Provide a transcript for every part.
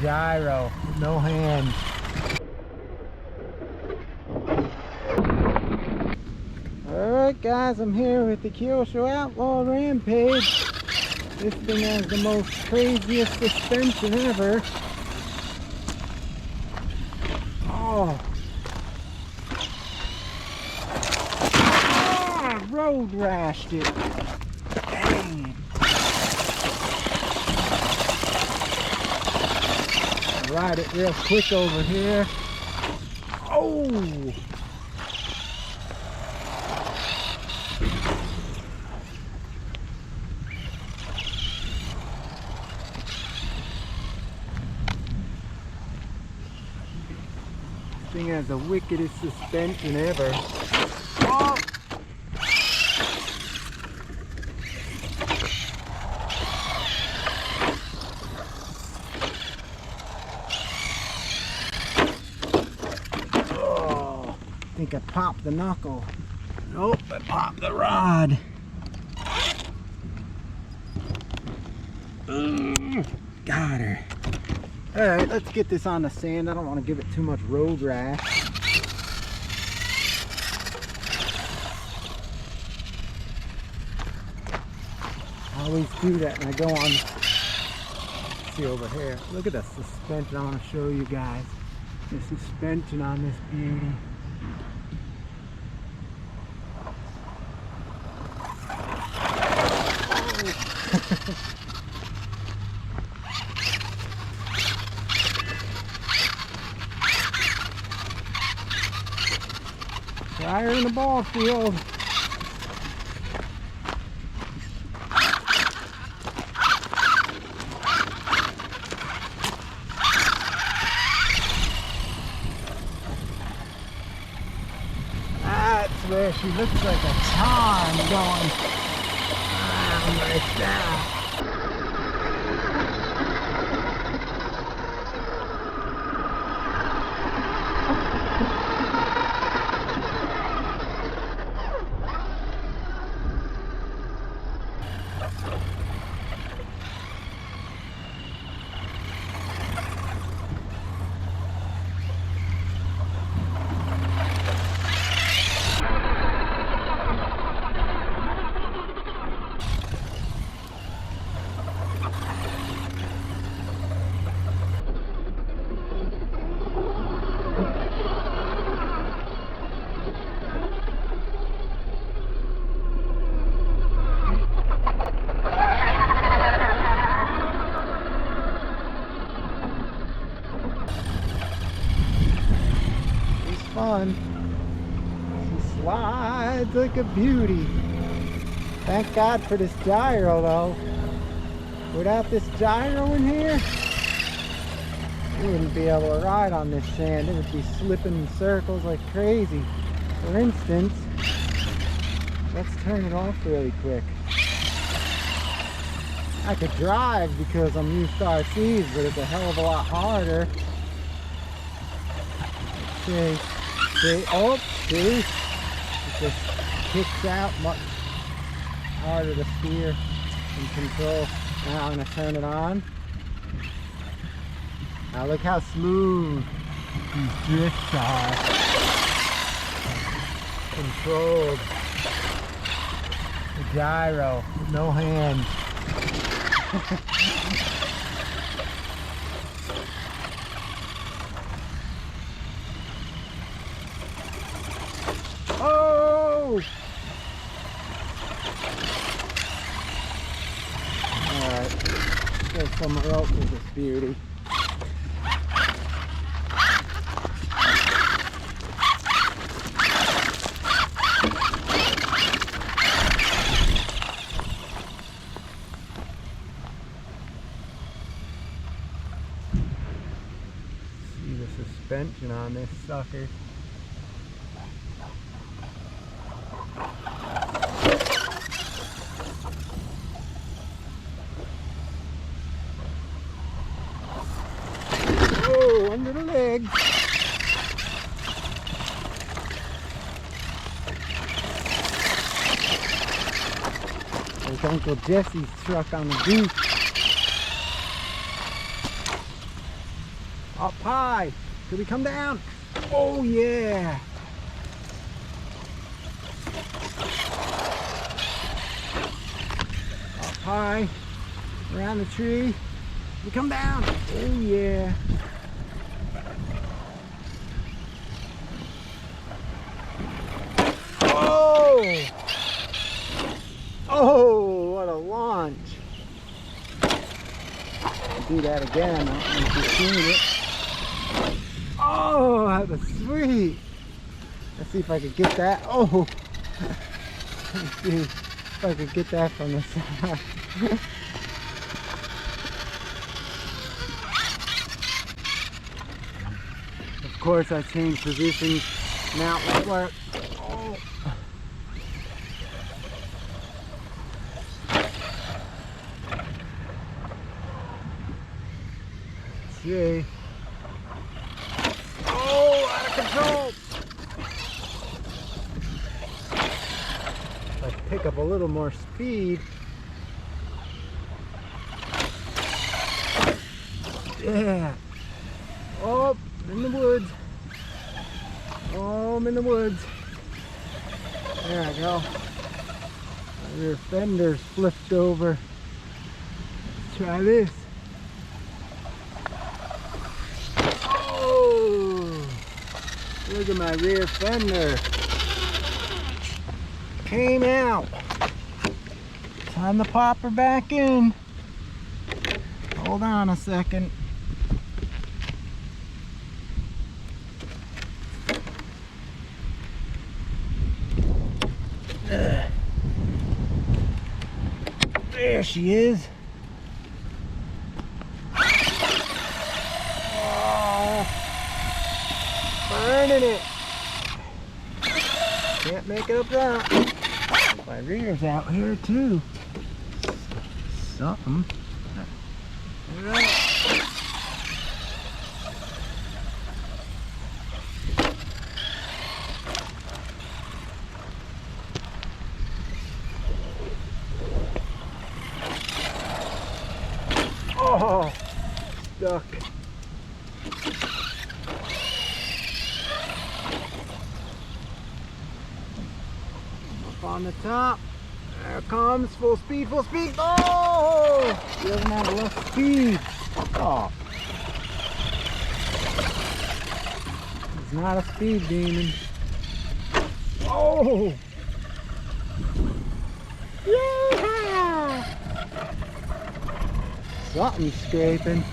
gyro with no hands. Alright guys, I'm here with the Kyosho Outlaw Rampage. This thing has the most craziest suspension ever. Oh. Road rashed it. Dang. Ride it real quick over here. Oh! This thing has the wickedest suspension ever. Oh! I think I popped the knuckle. Nope, I popped the rod. Got her. Alright, let's get this on the sand. I don't want to give it too much road rash. I always do that when I go on. See over here. Look at the suspension. I want to show you guys the suspension on this beauty. Fire in the ball field. That's where she looks like a charm going around like that. Fun. She slides like a beauty. Thank God for this gyro though. Without this gyro in here, you wouldn't be able to ride on this sand. It would be slipping in circles like crazy. For instance, let's turn it off really quick. I could drive because I'm used to RCs, but it's a hell of a lot harder. See? See, oh, see, it just kicks out, much harder to steer and control. Now I'm going to turn it on. Now look how smooth these drifts are. Controlled. The gyro, with no hands. Oh! Alright, let's go somewhere else with this beauty. See the suspension on this sucker. Oh, under the legs. There's Uncle Jesse's truck on the beach. Up high. Could we come down? Oh yeah. Up high. Around the tree. We come down. Oh yeah. Oh! Oh, what a launch. I'll do that again. I don't know if you've seen it. Oh, that was sweet. Let's see if I can get that. Oh! Let's see if I can get that from the side. Of course, I changed positions. Now let's work. Oh. Let's see. Oh, out of control. Let's pick up a little more speed. Yeah. Oh, in the woods. Oh, I'm in the woods. There I go. My rear fender's flipped over. Let's try this. Oh! Look at my rear fender. Came out. Time to pop her back in. Hold on a second. There she is. Oh, burning it. Can't make it up top. My rear's out here too. Something. All right. Oh, stuck. Up on the top. There it comes. Full speed, full speed. Oh! She doesn't have enough speed. Oh. It's not a speed demon. Oh! Yeah! Something's scraping.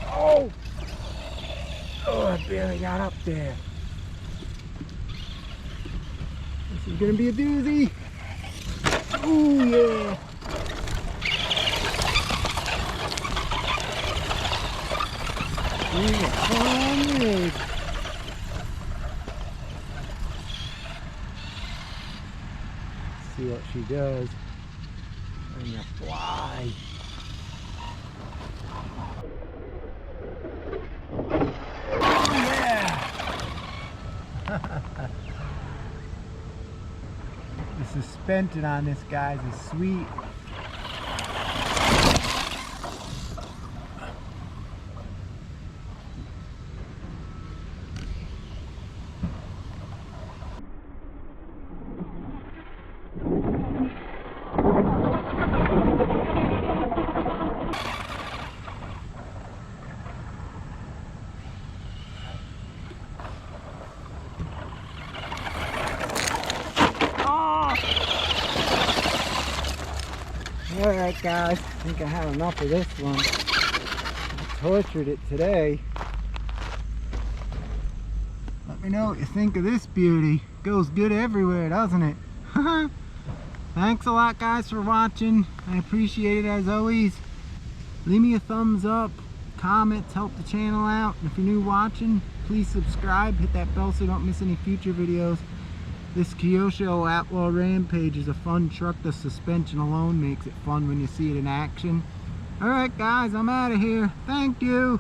Oh! Oh, I barely got up there. This is gonna be a doozy. Ooh, yeah. Fun rig. Let's see what she does. I'm gonna fly. Oh, yeah! The suspension on this, guys, is sweet. Alright guys, I think I had enough of this one. I tortured it today. Let me know what you think of this beauty. Goes good everywhere, doesn't it? Thanks a lot guys for watching. I appreciate it as always. Leave me a thumbs up, comments, help the channel out. And if you're new watching, please subscribe, hit that bell so you don't miss any future videos. This Kyosho Outlaw Rampage is a fun truck. The suspension alone makes it fun when you see it in action. Alright guys, I'm out of here. Thank you.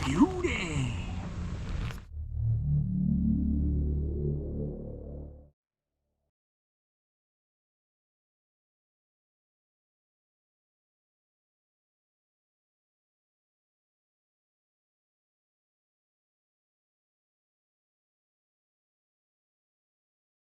You